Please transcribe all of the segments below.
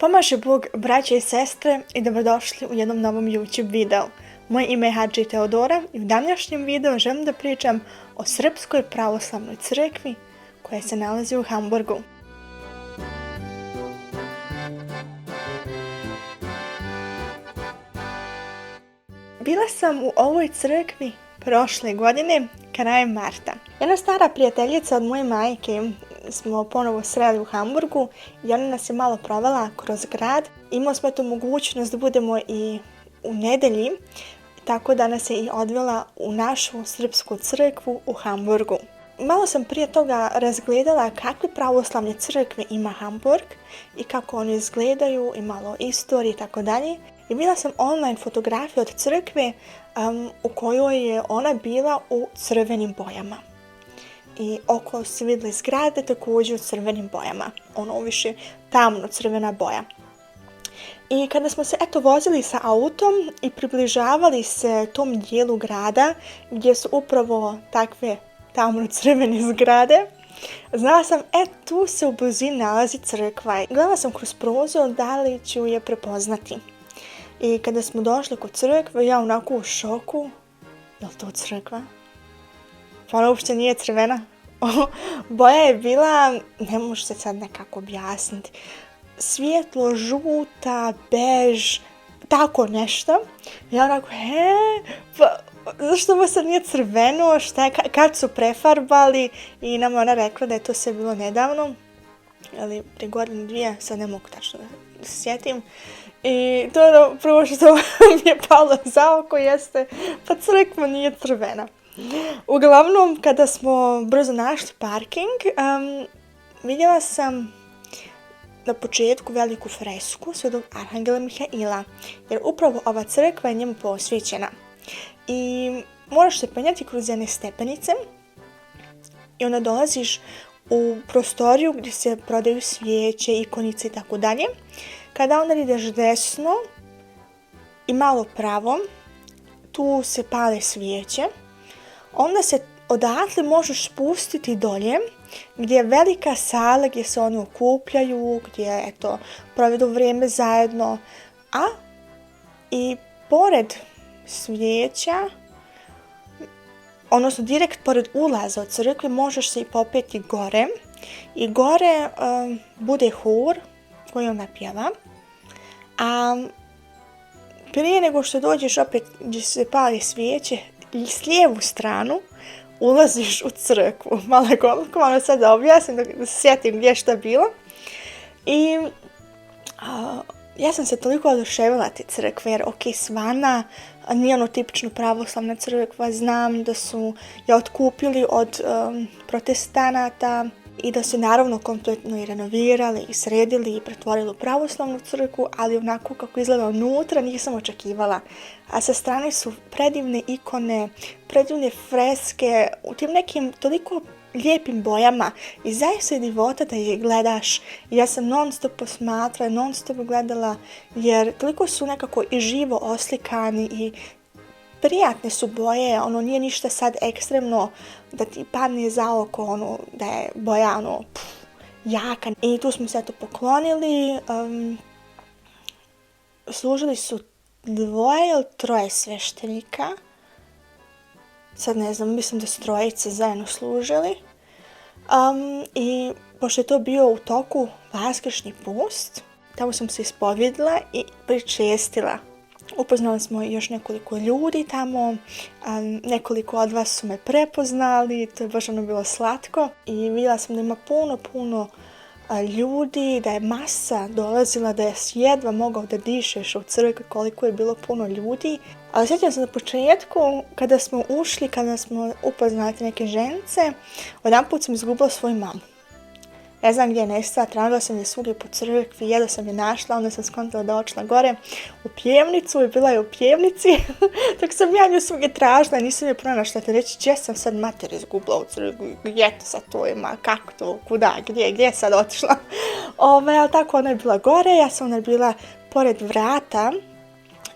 Pomaže Bog, braće i sestre, i dobrodošli u jednom novom YouTube videu. Moje ime je Hadži Teodora i u današnjem videu želim da pričam o Srpskoj pravoslavnoj crkvi koja se nalazi u Hamburgu. Bila sam u ovoj crkvi prošle godine, krajem marta. Jedna stara prijateljica od moje majke smo ponovo sreli u Hamburgu i ona nas je malo provela kroz grad. Imali smo tu mogućnost da budemo i u nedelji, tako da nas je i odvela u našu srpsku crkvu u Hamburgu. Malo sam prije toga razgledala kakve pravoslavne crkve ima Hamburg i kako one izgledaju i malo istorije i tako dalje. I bila sam online fotografiju od crkve u kojoj je ona bila u crvenim bojama. I oko se vidjeli zgrade također u crvenim bojama. Ono više tamno crvena boja. I kada smo se vozili sa autom i približavali se tom dijelu grada gdje su upravo takve tamno crvene zgrade, znala sam, tu se u blizini nalazi crkva. Gledala sam kroz prozor da li ću je prepoznati. I kada smo došli kod crkve, ja onako u šoku, je li to crkva? Pa ona uopšte nije crvena. Boja je bila, ne može se sad nekako objasniti, svijetlo, žuta, bež, tako nešto. Ja onako, pa zašto ovo sad nije crveno, šta je, kad su prefarbali? I nam ona rekla da je to sve bilo nedavno, ali prije godinu dvije, sad ne mogu tačno da se sjetim. I to je ono prvo što mi je palo za oko jeste, pa crkva nije crvena. Uglavnom, kada smo brzo našli parking, vidjela sam na početku veliku fresku Svetog Arhangela Mihaila, jer upravo ova crkva je njemu posvećena. I moraš se penjati kroz jedne stepenice i onda dolaziš u prostoriju gdje se prodaju svijeće, ikonice i tako dalje. Kada onda ideš desno i malo pravo, tu se pale svijeće. Onda se odatle možeš spustiti dolje gdje je velika sala gdje se oni okupljaju, gdje provedu vrijeme zajedno. I pored svijeća, odnosno direkt pored ulaza od crkve, možeš se i popeti gore. I gore bude hor koji ona pjeva. A prije nego što dođeš opet gdje se pali svijeće, s lijevu stranu ulaziš u crkvu. Malo sad da objasnim, da se sjetim gdje je šta bilo. I ja sam se toliko oduševila te crkve, jer svana nije ono tipično pravoslavna crkva. Znam da su je otkupili od protestanata i da su naravno kompletno i renovirali i sredili i pretvorili u pravoslavnu crkvu, ali onako kako izgleda unutra nisam očekivala. A sa strane su predivne ikone, predivne freske u tim nekim toliko lijepim bojama i zaista je divota da ih gledaš. Ja sam non stop posmatrala, non stop gledala, jer toliko su nekako i živo oslikani i prijatne su boje, nije ništa sad ekstremno da ti padne za oko, da je boja jaka. I tu smo se poklonili, služili su 2 ili 3 sveštenika, sad ne znam, mislim da su 3 zajedno služili. I pošto je to bio u toku vaskršnji post, tamo sam se ispovjedila i pričestila. Upoznali smo još nekoliko ljudi tamo, nekoliko od vas su me prepoznali, to je baš bilo slatko. I vidjela sam da ima puno ljudi, da je masa dolazila, da je jedva mogao da dišeš u crkvi koliko je bilo puno ljudi. Ali sjećam se na početku, kada smo ušli, kada smo upoznali neke žence, odjedanput sam izgubila svoju mamu. Ne znam gdje je nestala, tražila sam je svugdje po crkvi, jedva sam je našla, onda sam skontala da očela gore u pjevnicu i bila je u pjevnici. Tako sam ja nju svugdje tražila, nisam je pronašla te reći gdje sam sad mater izgubila u crkvi, gdje to sad to ima, kako to, kuda, gdje je sad otišla. Ali tako ona je bila gore, ja sam ona bila pored vrata.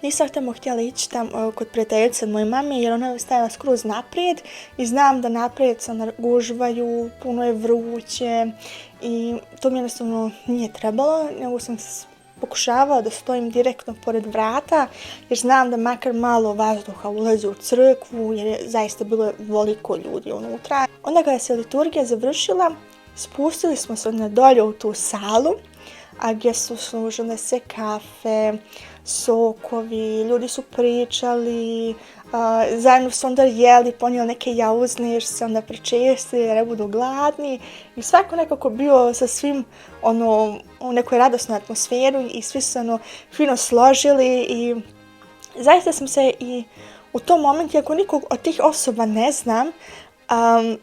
Nisam htjela ići tam kod prijateljice od moje mame jer ona je stajala skroz naprijed i znam da naprijed se gužvaju, puno je vruće i to mi jednostavno nije trebalo, nego sam pokušavala da stojim direktno pored vrata, jer znam da makar malo vazduha ulazi u crkvu, jer je zaista bilo veliko ljudi unutra. Onda kada se liturgija završila, spustili smo se na dolje u tu salu, gdje su služile se kafe, sokovi, ljudi su pričali, zajedno su onda jeli, ponijeli neke jauzne jer su se onda prečestili da ne budu gladni i svako nekako bio sa svim u nekoj radosnoj atmosferu i svi su se fino složili i zaista sam se i u tom momentu, ako nikog od tih osoba ne znam,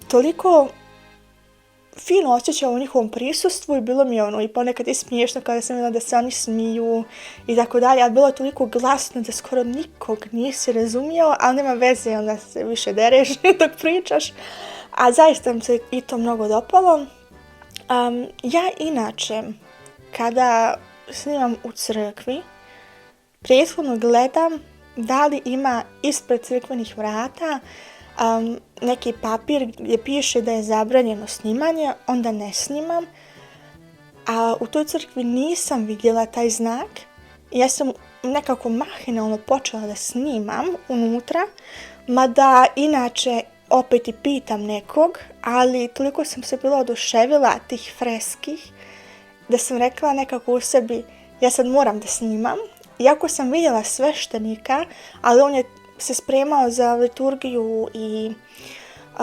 toliko fino osjećala u njihovom prisustvu i bilo mi je i ponekad i smiješno kada sam vidjela da se oni smiju i tako dalje, ali bilo je toliko glasno da skoro nikog nisi razumio, ali nema veze, onda se više dereš dok pričaš, a zaista mi se i to mnogo dopalo. Ja inače, kada snimam u crkvi, prethodno gledam da li ima ispred crkvenih vrata neki papir gdje piše da je zabranjeno snimanje, onda ne snimam. A u toj crkvi nisam vidjela taj znak. Ja sam nekako mahinalno počela da snimam unutra, mada inače opet i pitam nekog, ali toliko sam se bila oduševila tih freskih da sam rekla nekako u sebi, ja sad moram da snimam. Iako sam vidjela sveštenika, ali on je se spremao za liturgiju i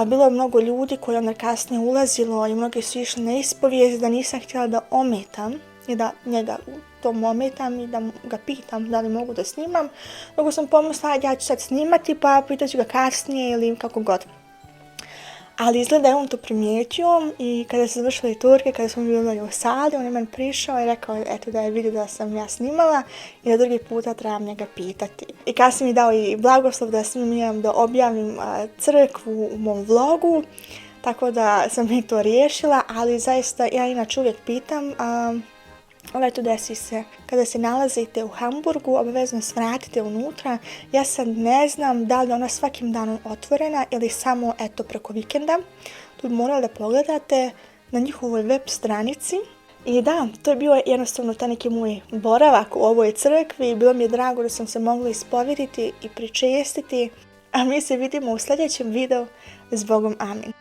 bilo je mnogo ljudi koji onda kasnije ulazilo i mnogi su išli na ispovijest, da nisam htjela da ometam i da njega u tom ometam i da ga pitam da li mogu da snimam. Nego sam pomislila ja ću sad snimati pa pitat ću ga kasnije ili kako god. Ali izgleda je on to primijetio i kada se završila liturgija, kada smo bili u sali, on je meni prišao i rekao eto da je vidio da sam ja snimala i da drugi puta trebam njega pitati. I kasnije mi dao i blagoslov da snimam, da objavim crkvu u mom vlogu, tako da sam i to riješila, ali zaista ja inače uvijek pitam, tu desi se, kada se nalazite u Hamburgu, obavezno svratite unutra. Ja sad ne znam da li ona svakim danom otvorena ili samo preko vikenda. Tu bi morali da pogledate na njihovoj web stranici. I da, to je bio jednostavno taj neki moj boravak u ovoj crkvi. Bilo mi je drago da sam se mogla ispovjediti i pričestiti. A mi se vidimo u sljedećem videu. S Bogom, amin.